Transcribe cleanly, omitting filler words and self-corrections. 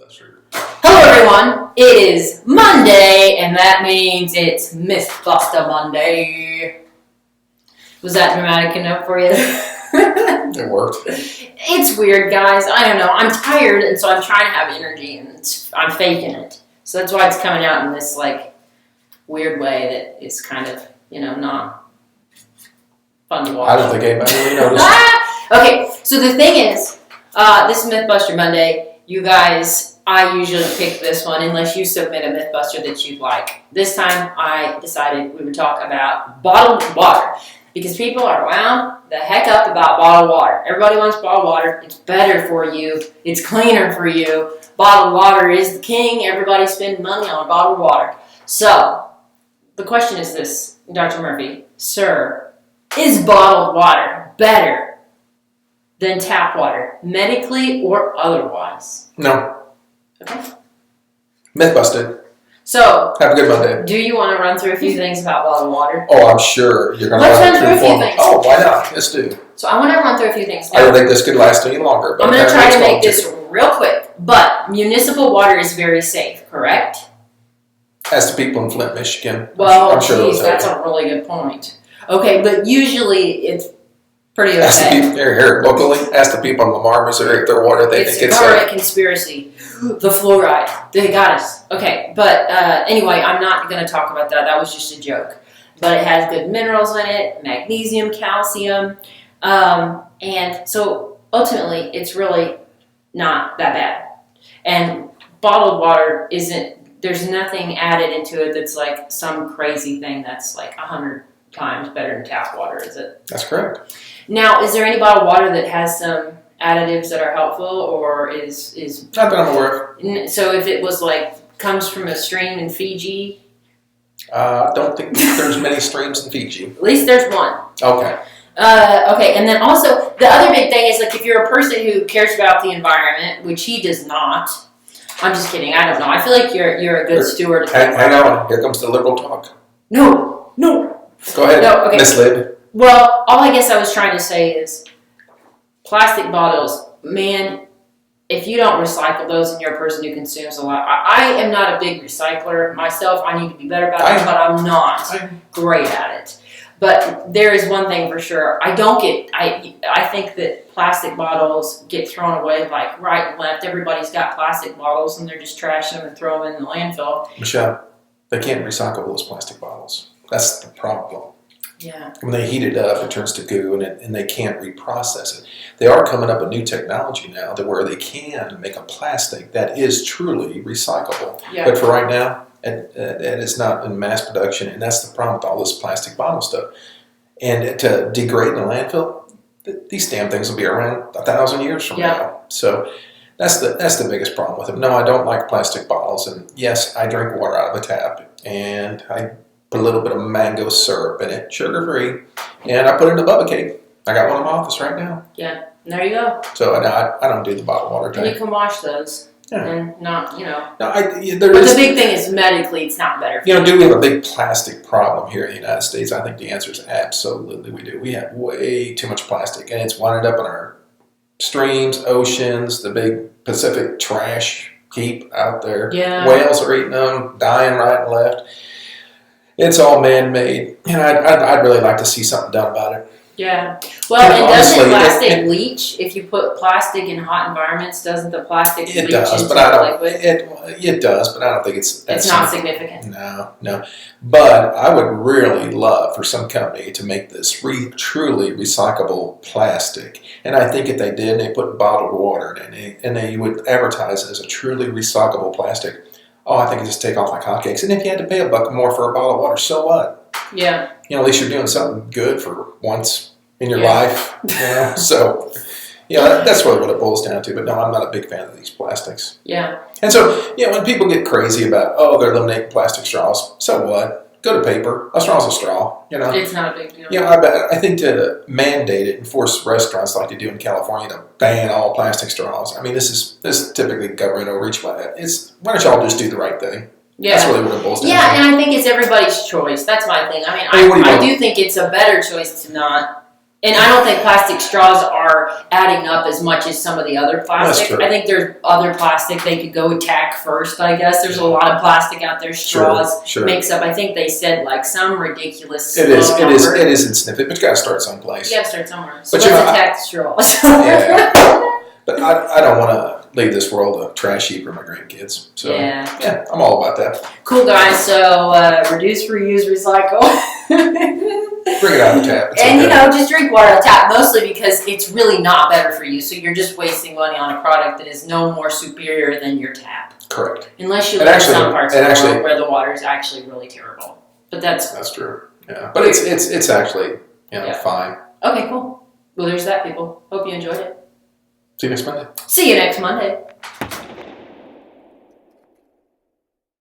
Mythbuster. Hello everyone, it is Monday, and that means it's Mythbuster Monday. Was that dramatic enough for you? It worked. It's weird, guys. I don't know. I'm tired, and so I'm trying to have energy, and I'm faking it. So that's why it's coming out in this, weird way that is kind of, not fun to watch. I don't think anybody really noticed. Okay, so the thing is, this is Mythbuster Monday. You guys, I usually pick this one unless you submit a Mythbuster that you'd like. This time, I decided we would talk about bottled water because people are wound the heck up about bottled water. Everybody wants bottled water. It's better for you. It's cleaner for you. Bottled water is the king. Everybody's spending money on bottled water. So, the question is this, Dr. Murphy, sir, is bottled water better than tap water, medically or otherwise? No. Okay. Mythbusted. So, have a good Monday. Do you want to run through a few things about bottled water? Oh, I'm sure you're going to run through a few things. Oh, why not? Let's do. So I want to run through a few things. Now, I don't think this could last any longer. But I'm going to try to make this real quick. But municipal water is very safe, correct? As to people in Flint, Michigan. Well, I'm sure that's a really good point. Okay, but usually it's pretty okay. Ask the people here locally. Ask the people in Lamar, Missouri, if their water they think it's safe. Conspiracy. The fluoride. They got us. Okay, but anyway, I'm not going to talk about that. That was just a joke. But it has good minerals in it, magnesium, calcium, and so ultimately, it's really not that bad. And bottled water isn't. There's nothing added into it that's like some crazy thing that's like 100 times better than tap water, is it? That's correct. Now, is there any bottled water that has some additives that are helpful, or is not that I'm aware of? So if it was comes from a stream in Fiji? Don't think there's many streams in Fiji. At least there's one. Okay. Okay, and then also the other big thing is if you're a person who cares about the environment, which he does not. I'm just kidding. I don't know. I feel like you're a good steward. Hang on. Here comes the liberal talk. No. Go ahead. No, okay. Misled. Well, all I guess I was trying to say is plastic bottles, man, if you don't recycle those and you're a person who consumes a lot, I am not a big recycler myself. I need to be better about it, but I'm not great at it. But there is one thing for sure. I think that plastic bottles get thrown away right and left. Everybody's got plastic bottles and they're just trashing them and throwing them in the landfill. Michelle, they can't recycle those plastic bottles. That's the problem. Yeah. When they heat it up, it turns to goo, and they can't reprocess it. They are coming up with new technology now to where they can make a plastic that is truly recyclable. Yeah. But for right now, and it's not in mass production, and that's the problem with all this plastic bottle stuff. And to degrade in the landfill, these damn things will be around 1,000 years from now. So that's the biggest problem with them. No, I don't like plastic bottles, and yes, I drink water out of a tap, and I put a little bit of mango syrup in it, sugar-free, and I put it in a Bubba cake. I got one in my office right now. Yeah, and there you go. So I don't do the bottled water thing. And you can wash those. Yeah. And not, No, but the big thing is medically, it's not better. Do we have a big plastic problem here in the United States? I think the answer is absolutely we do. We have way too much plastic, and it's winding up in our streams, oceans, the big Pacific trash heap out there. Yeah. Whales are eating them, dying right and left. It's all man-made, and I'd really like to see something done about it. Yeah. Well, and doesn't plastic leach? If you put plastic in hot environments, doesn't the plastic leach into liquid? It does, but I don't think it's not significant. No. But I would really love for some company to make this truly recyclable plastic. And I think if they did, and they put bottled water in it, and they would advertise it as a truly recyclable plastic, I think it'd just take off like hotcakes. And if you had to pay $1 more for a bottle of water, so what? Yeah. At least you're doing something good for once in your life. So, that's really what it boils down to. But no, I'm not a big fan of these plastics. Yeah. And so, when people get crazy about, they're eliminating plastic straws, so what? Go to paper. A straw's a straw, It's not a big deal. I think to mandate it and force restaurants like they do in California to ban all plastic straws. I mean, this is typically government overreach. Why don't y'all just do the right thing? Yeah. That's really what it boils down to. Yeah, and I think it's everybody's choice. That's my thing. I mean, I do think it's a better choice to not And I don't think plastic straws are adding up as much as some of the other plastic. That's true. I think there's other plastic they could go attack first, I guess. There's a lot of plastic out there. Straws Sure. makes up, I think they said like some ridiculous It is number. insignificant, but you got to start someplace. You gotta start somewhere. So But let's attack the straws. Yeah. But I don't want to leave this world a trash heap for my grandkids. So yeah, I'm all about that. Cool, guys. So reduce, reuse, recycle. Bring it out of the tap. It's And okay. just drink water out of tap, mostly because it's really not better for you. So you're just wasting money on a product that is no more superior than your tap. Correct. Unless you And live in actually- some parts of and the actually- world where the water is actually really terrible. But that's true. Yeah, but it's actually fine. okay. Cool. Well, there's that, people. Hope you enjoyed it. See you next Monday. See you next Monday.